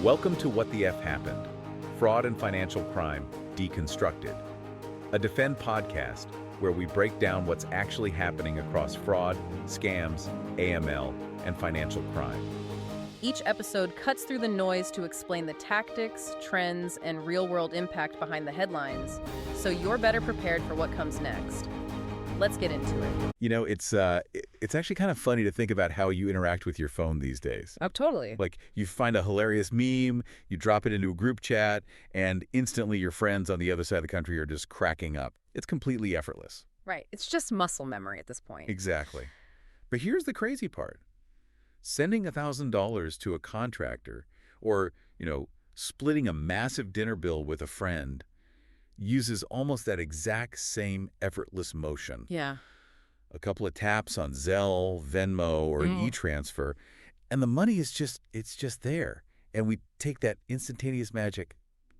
Welcome to What the F Happened, Fraud and Financial Crime Deconstructed, a Defend podcast where we break down what's actually happening across fraud, scams, AML, and financial crime. Each episode cuts through the noise to explain the tactics, trends, and real-world impact behind the headlines, so you're better prepared for what comes next. Let's get into it. You know, it's actually kind of funny to think about how you interact with your phone these days. Oh, totally. Like, you find a hilarious meme, you drop it into a group chat, and instantly your friends on the other side of the country are just cracking up. It's completely effortless. Right. It's just muscle memory at this point. Exactly. But here's the crazy part. Sending $1,000 to a contractor or, splitting a massive dinner bill with a friend uses almost that exact same effortless motion. Yeah. A couple of taps on Zelle, Venmo, or an e-transfer, and the money is just there. And we take that instantaneous magic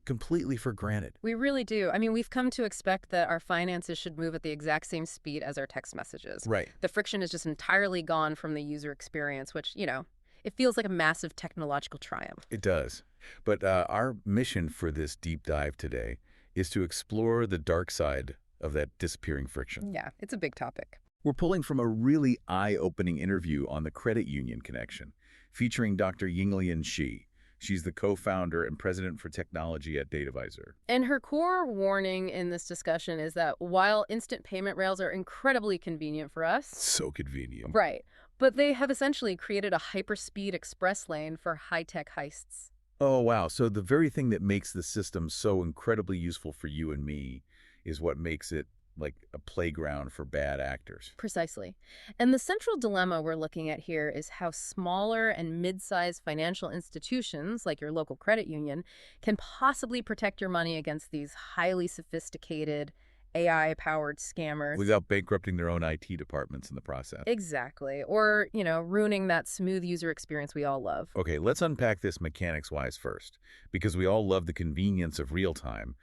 completely for granted. We really do. I mean, we've come to expect that our finances should move at the exact same speed as our text messages. Right. The friction is just entirely gone from the user experience, which, it feels like a massive technological triumph. It does. But our mission for this deep dive today is to explore the dark side of that disappearing friction. Yeah, it's a big topic. We're pulling from a really eye-opening interview on the credit union connection, featuring Dr. Yinglian Shi. She's the co-founder and president for technology at DataVisor. And her core warning in this discussion is that while instant payment rails are incredibly convenient for us... So convenient. Right. But they have essentially created a hyperspeed express lane for high-tech heists. Oh, wow. So the very thing that makes the system so incredibly useful for you and me is what makes it like a playground for bad actors. Precisely. And the central dilemma we're looking at here is how smaller and mid-sized financial institutions, like your local credit union, can possibly protect your money against these highly sophisticated, AI-powered scammers. Without bankrupting their own IT departments in the process. Exactly. Or, ruining that smooth user experience we all love. Okay, let's unpack this mechanics-wise first, because we all love the convenience of real-time.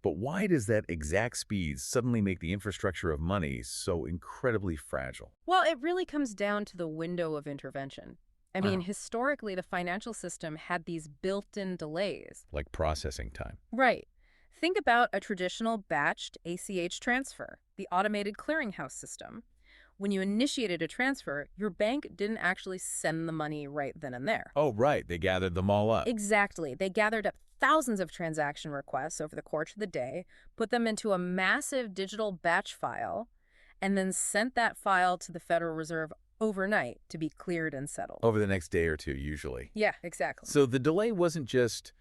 But why does that exact speed suddenly make the infrastructure of money so incredibly fragile? Well, it really comes down to the window of intervention. I mean, historically, the financial system had these built-in delays. Like processing time. Right. Think about a traditional batched ACH transfer, the automated clearinghouse system. When you initiated a transfer, your bank didn't actually send the money right then and there. Oh, right. They gathered them all up. Exactly. They gathered up thousands of transaction requests over the course of the day, put them into a massive digital batch file, and then sent that file to the Federal Reserve overnight to be cleared and settled. Over the next day or two, usually. Yeah, exactly. So the delay wasn't just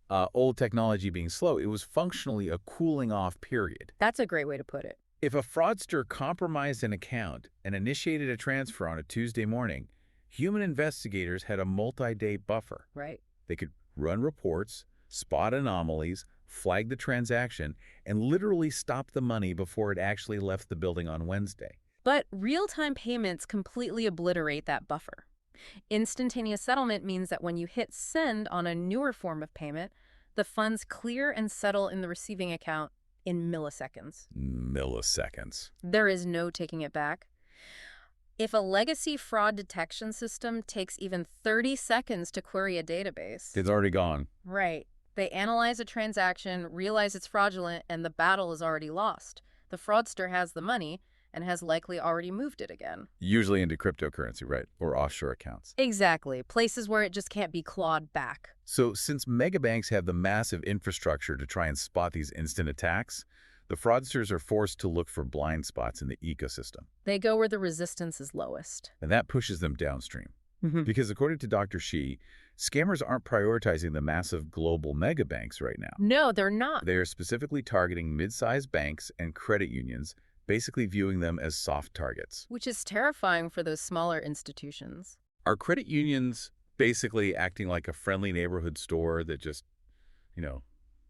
old technology being slow. It was functionally a cooling off period. That's a great way to put it. If a fraudster compromised an account and initiated a transfer on a Tuesday morning, human investigators had a multi-day buffer. Right. They could run reports, spot anomalies, flag the transaction, and literally stop the money before it actually left the building on Wednesday. But real-time payments completely obliterate that buffer. Instantaneous settlement means that when you hit send on a newer form of payment, the funds clear and settle in the receiving account in milliseconds. Milliseconds. There is no taking it back. If a legacy fraud detection system takes even 30 seconds to query a database... It's already gone. Right. They analyze a transaction, realize it's fraudulent, and the battle is already lost. The fraudster has the money and has likely already moved it again. Usually into cryptocurrency, right? Or offshore accounts. Exactly. Places where it just can't be clawed back. So since megabanks have the massive infrastructure to try and spot these instant attacks, the fraudsters are forced to look for blind spots in the ecosystem. They go where the resistance is lowest. And that pushes them downstream. Because according to Dr. Shi, scammers aren't prioritizing the massive global megabanks right now. No, they're not. They are specifically targeting mid-sized banks and credit unions, basically viewing them as soft targets. Which is terrifying for those smaller institutions. Are credit unions basically acting like a friendly neighborhood store that just,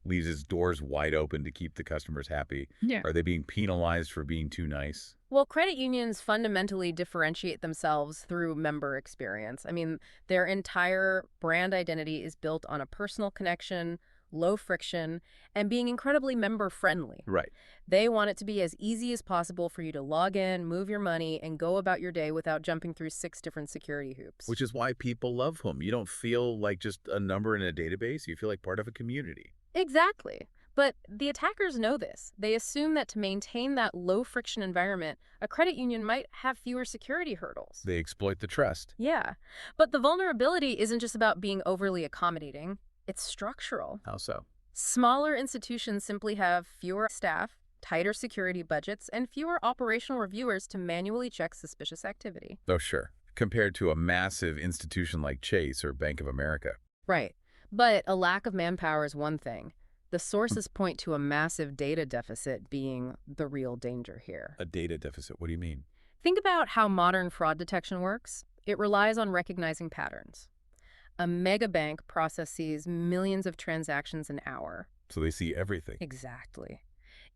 leaves its doors wide open to keep the customers happy? Yeah. Are they being penalized for being too nice? Well, credit unions fundamentally differentiate themselves through member experience. I mean, their entire brand identity is built on a personal connection, low friction, and being incredibly member-friendly. Right. They want it to be as easy as possible for you to log in, move your money, and go about your day without jumping through 6 different security hoops. Which is why people love them. You don't feel like just a number in a database. You feel like part of a community. Exactly. But the attackers know this. They assume that to maintain that low-friction environment, a credit union might have fewer security hurdles. They exploit the trust. Yeah. But the vulnerability isn't just about being overly accommodating. It's structural. How so? Smaller institutions simply have fewer staff, tighter security budgets, and fewer operational reviewers to manually check suspicious activity. Oh, sure. Compared to a massive institution like Chase or Bank of America. Right. But a lack of manpower is one thing. The sources point to a massive data deficit being the real danger here. A data deficit. What do you mean? Think about how modern fraud detection works. It relies on recognizing patterns. A mega bank processes millions of transactions an hour. So they see everything. Exactly.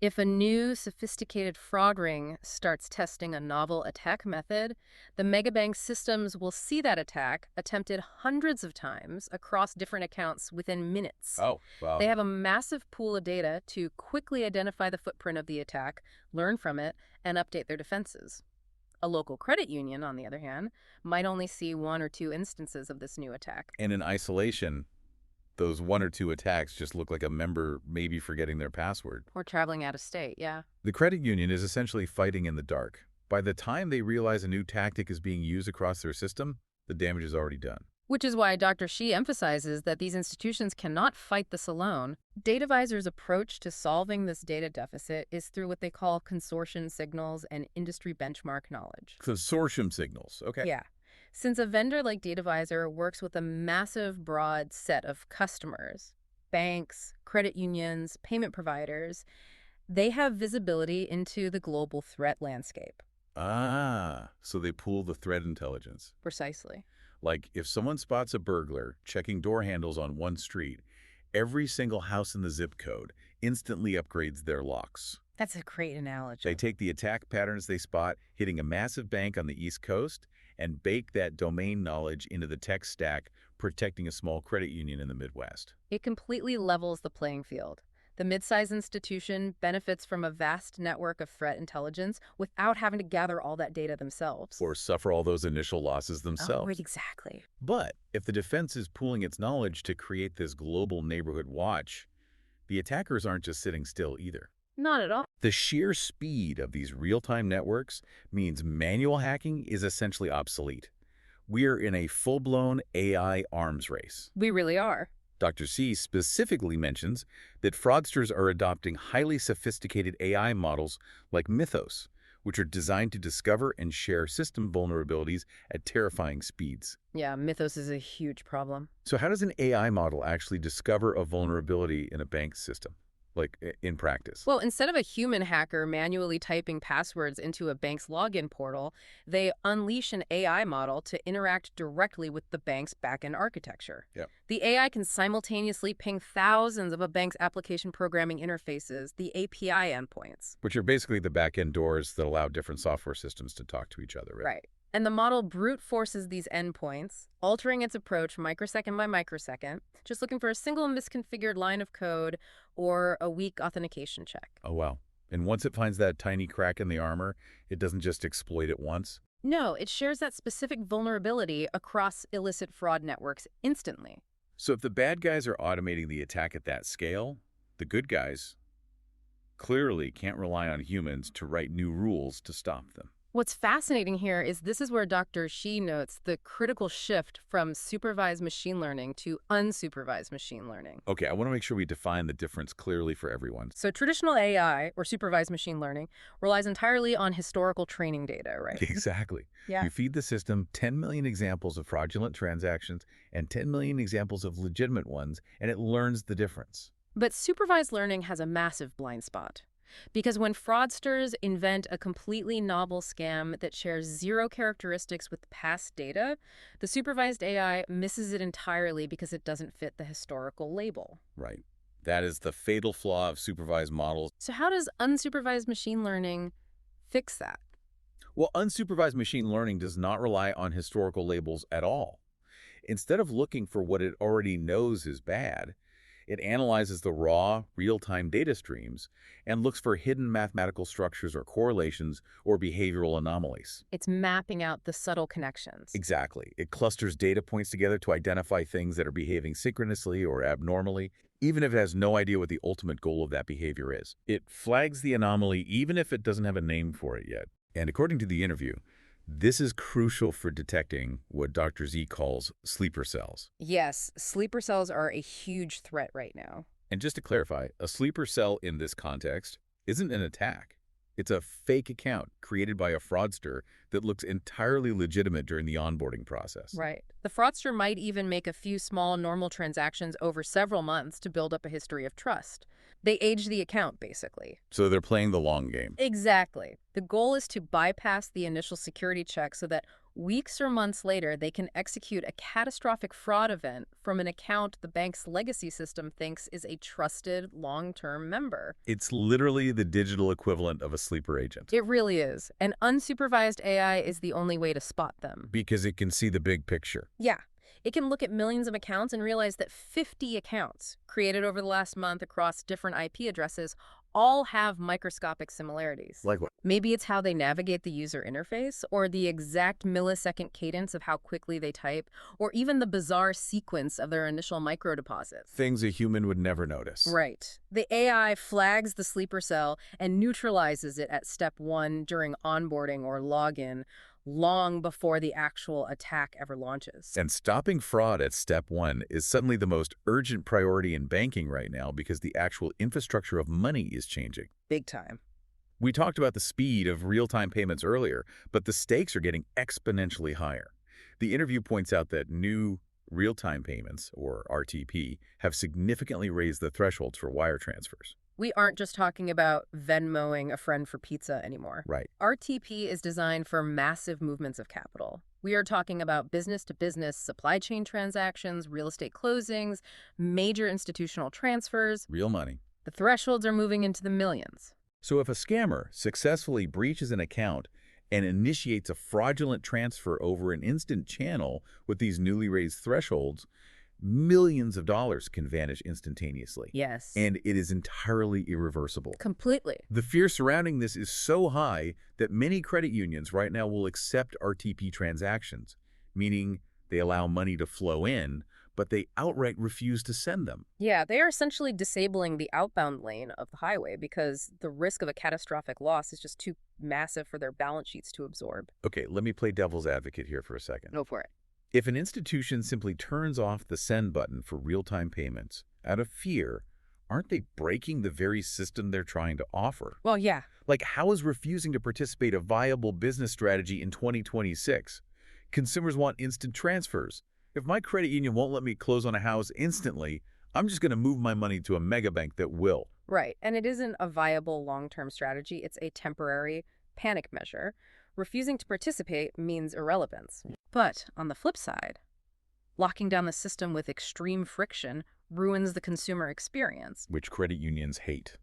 If a new, sophisticated fraud ring starts testing a novel attack method, the megabank systems will see that attack attempted hundreds of times across different accounts within minutes. Oh, wow. They have a massive pool of data to quickly identify the footprint of the attack, learn from it, and update their defenses. A local credit union, on the other hand, might only see 1 or 2 instances of this new attack. And in isolation, those 1 or 2 attacks just look like a member maybe forgetting their password. Or traveling out of state, yeah. The credit union is essentially fighting in the dark. By the time they realize a new tactic is being used across their system, the damage is already done. Which is why Dr. Shi emphasizes that these institutions cannot fight this alone. DataVisor's approach to solving this data deficit is through what they call consortium signals and industry benchmark knowledge. Consortium signals. Okay. Yeah. Since a vendor like DataVisor works with a massive, broad set of customers, banks, credit unions, payment providers, they have visibility into the global threat landscape. Ah, so they pool the threat intelligence. Precisely. Like, if someone spots a burglar checking door handles on one street, every single house in the zip code instantly upgrades their locks. That's a great analogy. They take the attack patterns they spot hitting a massive bank on the East Coast and bake that domain knowledge into the tech stack, protecting a small credit union in the Midwest. It completely levels the playing field. The mid-sized institution benefits from a vast network of threat intelligence without having to gather all that data themselves. Or suffer all those initial losses themselves. Oh, exactly. But if the defense is pooling its knowledge to create this global neighborhood watch, the attackers aren't just sitting still either. Not at all. The sheer speed of these real-time networks means manual hacking is essentially obsolete. We're in a full-blown AI arms race. We really are. Dr. C specifically mentions that fraudsters are adopting highly sophisticated AI models like Mythos, which are designed to discover and share system vulnerabilities at terrifying speeds. Yeah, Mythos is a huge problem. So how does an AI model actually discover a vulnerability in a bank system, like in practice? Well, instead of a human hacker manually typing passwords into a bank's login portal, they unleash an AI model to interact directly with the bank's backend architecture. Yep. The AI can simultaneously ping thousands of a bank's application programming interfaces, the API endpoints. Which are basically the back-end doors that allow different software systems to talk to each other, right? Right. And the model brute forces these endpoints, altering its approach microsecond by microsecond, just looking for a single misconfigured line of code or a weak authentication check. Oh, wow. And once it finds that tiny crack in the armor, it doesn't just exploit it once? No, it shares that specific vulnerability across illicit fraud networks instantly. So if the bad guys are automating the attack at that scale, the good guys clearly can't rely on humans to write new rules to stop them. What's fascinating here is this is where Dr. Shi notes the critical shift from supervised machine learning to unsupervised machine learning. Okay, I want to make sure we define the difference clearly for everyone. So traditional AI, or supervised machine learning, relies entirely on historical training data, right? Exactly. Yeah. You feed the system 10 million examples of fraudulent transactions and 10 million examples of legitimate ones, and it learns the difference. But supervised learning has a massive blind spot. Because when fraudsters invent a completely novel scam that shares zero characteristics with past data, the supervised AI misses it entirely because it doesn't fit the historical label. Right. That is the fatal flaw of supervised models. So how does unsupervised machine learning fix that? Well, unsupervised machine learning does not rely on historical labels at all. Instead of looking for what it already knows is bad, It analyzes the raw, real-time data streams and looks for hidden mathematical structures or correlations or behavioral anomalies. It's mapping out the subtle connections. Exactly. It clusters data points together to identify things that are behaving synchronously or abnormally, even if it has no idea what the ultimate goal of that behavior is. It flags the anomaly even if it doesn't have a name for it yet. And according to the interview, this is crucial for detecting what Dr. Z calls sleeper cells. Yes, sleeper cells are a huge threat right now. And just to clarify, a sleeper cell in this context isn't an attack. It's a fake account created by a fraudster that looks entirely legitimate during the onboarding process. Right. The fraudster might even make a few small normal transactions over several months to build up a history of trust. They age the account, basically. So they're playing the long game. Exactly. The goal is to bypass the initial security check so that weeks or months later they can execute a catastrophic fraud event from an account the bank's legacy system thinks is a trusted long-term member. It's literally the digital equivalent of a sleeper agent. It really is. And unsupervised AI is the only way to spot them. Because it can see the big picture. Yeah. It can look at millions of accounts and realize that 50 accounts created over the last month across different IP addresses all have microscopic similarities. Like what? Maybe it's how they navigate the user interface, or the exact millisecond cadence of how quickly they type, or even the bizarre sequence of their initial microdeposits. Things a human would never notice. Right. The AI flags the sleeper cell and neutralizes it at step 1 during onboarding or login, long before the actual attack ever launches. And stopping fraud at step 1 is suddenly the most urgent priority in banking right now because the actual infrastructure of money is changing. Big time. We talked about the speed of real-time payments earlier, but the stakes are getting exponentially higher. The interview points out that new real-time payments, or RTP, have significantly raised the thresholds for wire transfers. We aren't just talking about Venmoing a friend for pizza anymore. Right. RTP is designed for massive movements of capital. We are talking about business-to-business supply chain transactions, real estate closings, major institutional transfers. Real money. The thresholds are moving into the millions. So if a scammer successfully breaches an account and initiates a fraudulent transfer over an instant channel with these newly raised thresholds, millions of dollars can vanish instantaneously. Yes. And it is entirely irreversible. Completely. The fear surrounding this is so high that many credit unions right now will accept RTP transactions, meaning they allow money to flow in, but they outright refuse to send them. Yeah, they are essentially disabling the outbound lane of the highway because the risk of a catastrophic loss is just too massive for their balance sheets to absorb. Okay, let me play devil's advocate here for a second. Go for it. If an institution simply turns off the send button for real-time payments out of fear, aren't they breaking the very system they're trying to offer? Well, yeah. Like, how is refusing to participate a viable business strategy in 2026? Consumers want instant transfers. If my credit union won't let me close on a house instantly, I'm just going to move my money to a mega bank that will. Right. And it isn't a viable long-term strategy. It's a temporary panic measure. Refusing to participate means irrelevance. But on the flip side, locking down the system with extreme friction ruins the consumer experience. Which credit unions hate.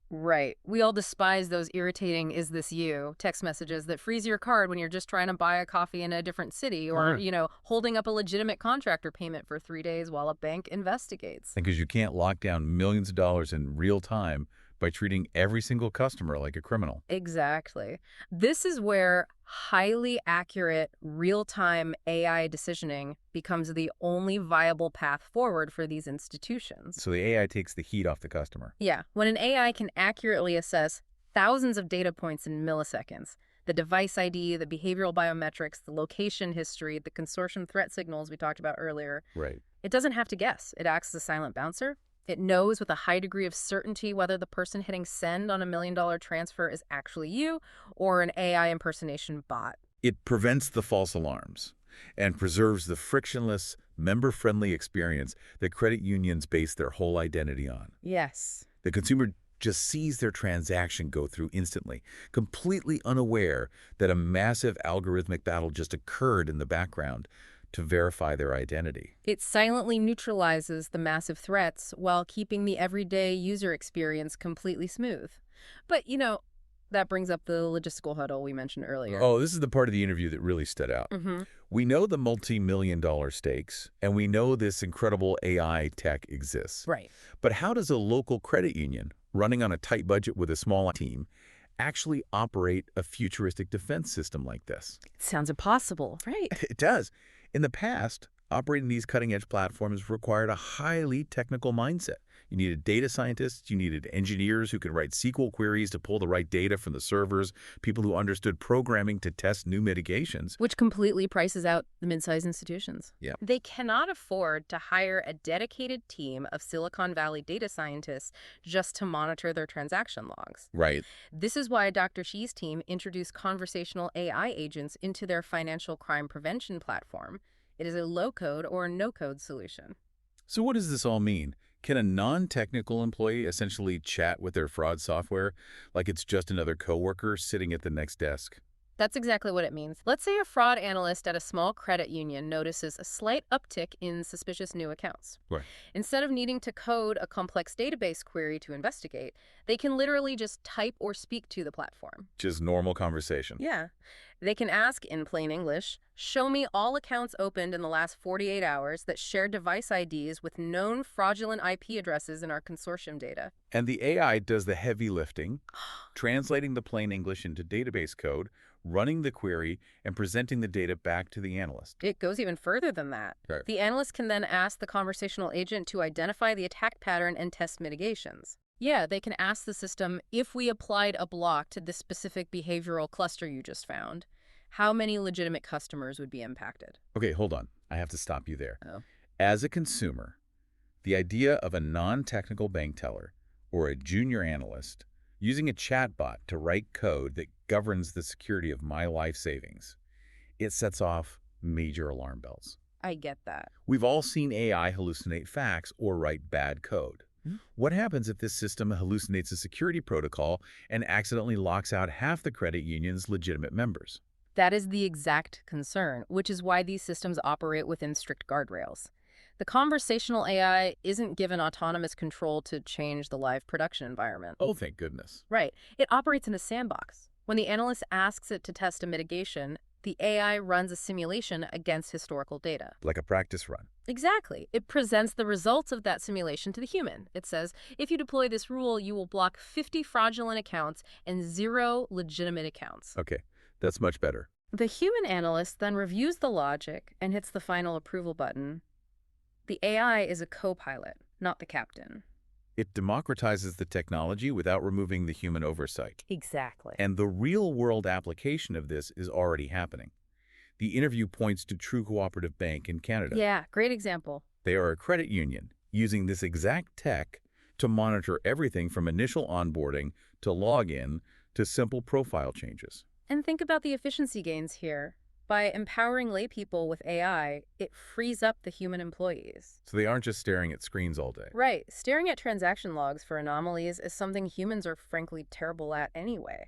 Right. We all despise those irritating "is this you" text messages that freeze your card when you're just trying to buy a coffee in a different city, or, holding up a legitimate contractor payment for 3 days while a bank investigates. Because you can't lock down millions of dollars in real time by treating every single customer like a criminal. Exactly. This is where highly accurate real-time AI decisioning becomes the only viable path forward for these institutions. So the AI takes the heat off the customer. Yeah, when an AI can accurately assess thousands of data points in milliseconds, the device ID, the behavioral biometrics, the location history, the consortium threat signals we talked about earlier, Right. it doesn't have to guess. It acts as a silent bouncer. It knows with a high degree of certainty whether the person hitting send on $1 million transfer is actually you or an AI impersonation bot. It prevents the false alarms and preserves the frictionless, member-friendly experience that credit unions base their whole identity on. Yes. The consumer just sees their transaction go through instantly, completely unaware that a massive algorithmic battle just occurred in the background to verify their identity. It silently neutralizes the massive threats while keeping the everyday user experience completely smooth. But, That brings up the logistical hurdle we mentioned earlier. Oh, this is the part of the interview that really stood out. Mm-hmm. We know the multi-million-dollar stakes, and we know this incredible AI tech exists. Right. But how does a local credit union, running on a tight budget with a small team, actually operate a futuristic defense system like this? It sounds impossible. Right. It does. In the past, operating these cutting-edge platforms required a highly technical mindset. You needed data scientists, you needed engineers who could write SQL queries to pull the right data from the servers, people who understood programming to test new mitigations. Which completely prices out the mid-sized institutions. Yeah. They cannot afford to hire a dedicated team of Silicon Valley data scientists just to monitor their transaction logs. Right. This is why Dr. Xi's team introduced conversational AI agents into their financial crime prevention platform. It is a low-code or no-code solution. So what does this all mean? Can a non-technical employee essentially chat with their fraud software like it's just another coworker sitting at the next desk? That's exactly what it means. Let's say a fraud analyst at a small credit union notices a slight uptick in suspicious new accounts. Right. Instead of needing to code a complex database query to investigate, they can literally just type or speak to the platform. Just normal conversation. Yeah. They can ask in plain English, show me all accounts opened in the last 48 hours that share device IDs with known fraudulent IP addresses in our consortium data. And the AI does the heavy lifting, translating the plain English into database code, running the query, and presenting the data back to the analyst. It goes even further than that. Right. The analyst can then ask the conversational agent to identify the attack pattern and test mitigations. Yeah, they can ask the system, if we applied a block to this specific behavioral cluster you just found, how many legitimate customers would be impacted? Okay, hold on. I have to stop you there. Oh. As a consumer, the idea of a non-technical bank teller or a junior analyst using a chatbot to write code that governs the security of my life savings, it sets off major alarm bells. I get that. We've all seen AI hallucinate facts or write bad code. What happens if this system hallucinates a security protocol and accidentally locks out half the credit union's legitimate members? That is the exact concern, which is why these systems operate within strict guardrails. The conversational AI isn't given autonomous control to change the live production environment. Oh, thank goodness. Right. It operates in a sandbox. When the analyst asks it to test a mitigation, the AI runs a simulation against historical data. Like a practice run. Exactly. It presents the results of that simulation to the human. It says, if you deploy this rule, you will block 50 fraudulent accounts and 0 legitimate accounts. Okay, that's much better. The human analyst then reviews the logic and hits the final approval button. The AI is a co-pilot, not the captain. It democratizes the technology without removing the human oversight. Exactly. And the real-world application of this is already happening. The interview points to True Cooperative Bank in Canada. Yeah, great example. They are a credit union using this exact tech to monitor everything from initial onboarding to login to simple profile changes. And think about the efficiency gains here. By empowering laypeople with AI, it frees up the human employees. So they aren't just staring at screens all day. Right. Staring at transaction logs for anomalies is something humans are frankly terrible at anyway.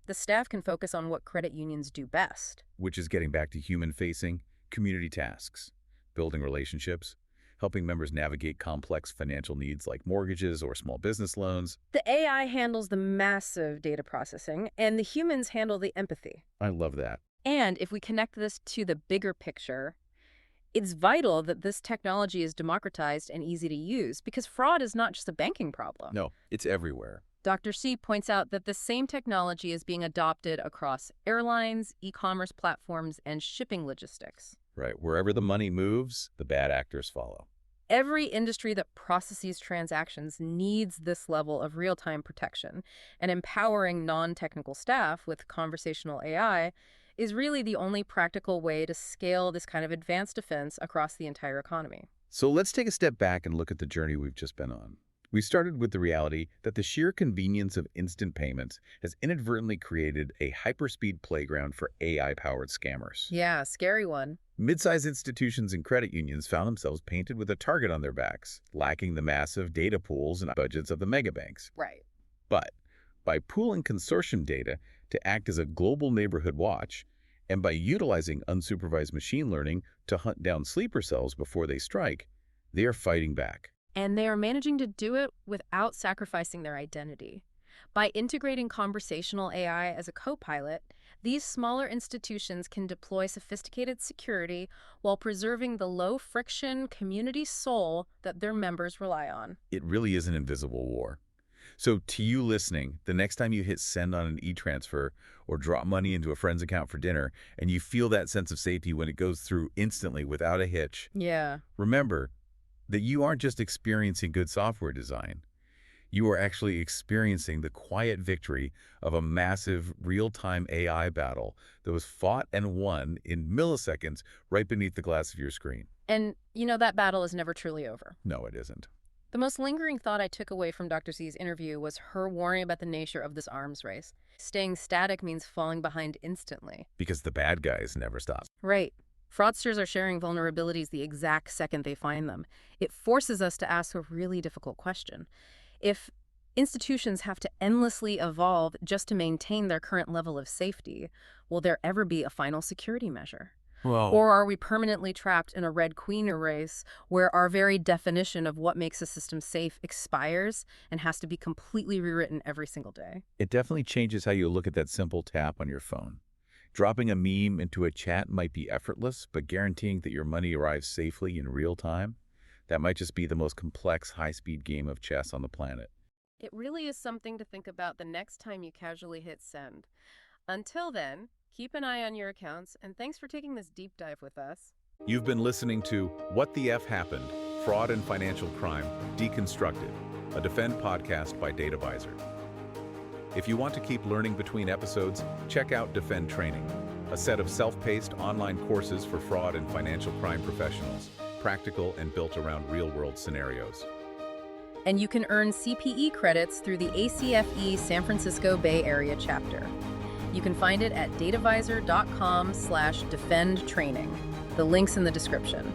The staff can focus on what credit unions do best. Which is getting back to human-facing community tasks, building relationships, helping members navigate complex financial needs like mortgages or small business loans. The AI handles the massive data processing, and the humans handle the empathy. I love that. And if we connect this to the bigger picture, it's vital that this technology is democratized and easy to use because fraud is not just a banking problem. No, it's everywhere. Dr. Xi points out that the same technology is being adopted across airlines, e-commerce platforms, and shipping logistics. Right. Wherever the money moves, the bad actors follow. Every industry that processes transactions needs this level of real-time protection, and empowering non-technical staff with conversational AI is really the only practical way to scale this kind of advanced defense across the entire economy. So let's take a step back and look at the journey we've just been on. We started with the reality that the sheer convenience of instant payments has inadvertently created a hyperspeed playground for AI-powered scammers. Yeah, scary one. Mid-sized institutions and credit unions found themselves painted with a target on their backs, lacking the massive data pools and budgets of the megabanks. Right. But by pooling consortium data to act as a global neighborhood watch, and by utilizing unsupervised machine learning to hunt down sleeper cells before they strike, they are fighting back. And they are managing to do it without sacrificing their identity. By integrating conversational AI as a co-pilot, these smaller institutions can deploy sophisticated security while preserving the low-friction community soul that their members rely on. It really is an invisible war. So to you listening, the next time you hit send on an e-transfer or drop money into a friend's account for dinner and you feel that sense of safety when it goes through instantly without a hitch, Yeah. remember that you aren't just experiencing good software design. You are actually experiencing the quiet victory of a massive real-time AI battle that was fought and won in milliseconds right beneath the glass of your screen. And, that battle is never truly over. No, it isn't. The most lingering thought I took away from Dr. Z's interview was her worrying about the nature of this arms race. Staying static means falling behind instantly. Because the bad guys never stop. Right. Fraudsters are sharing vulnerabilities the exact second they find them. It forces us to ask a really difficult question. If institutions have to endlessly evolve just to maintain their current level of safety, will there ever be a final security measure? Well, Or are we permanently trapped in a red queen race where our very definition of what makes a system safe expires and has to be completely rewritten every single day? it definitely changes how you look at that simple tap on your phone. Dropping a meme into a chat might be effortless, but guaranteeing that your money arrives safely in real time, that might just be the most complex high-speed game of chess on the planet. It really is something to think about the next time you casually hit send. Until then, keep an eye on your accounts, and thanks for taking this deep dive with us. You've been listening to What the F Happened? Fraud and Financial Crime Deconstructed, a Defend podcast by DataVisor. If you want to keep learning between episodes, check out Defend Training, a set of self-paced online courses for fraud and financial crime professionals, practical and built around real-world scenarios. And you can earn CPE credits through the ACFE San Francisco Bay Area chapter. You can find it at datavisor.com/defendtraining. The link's in the description.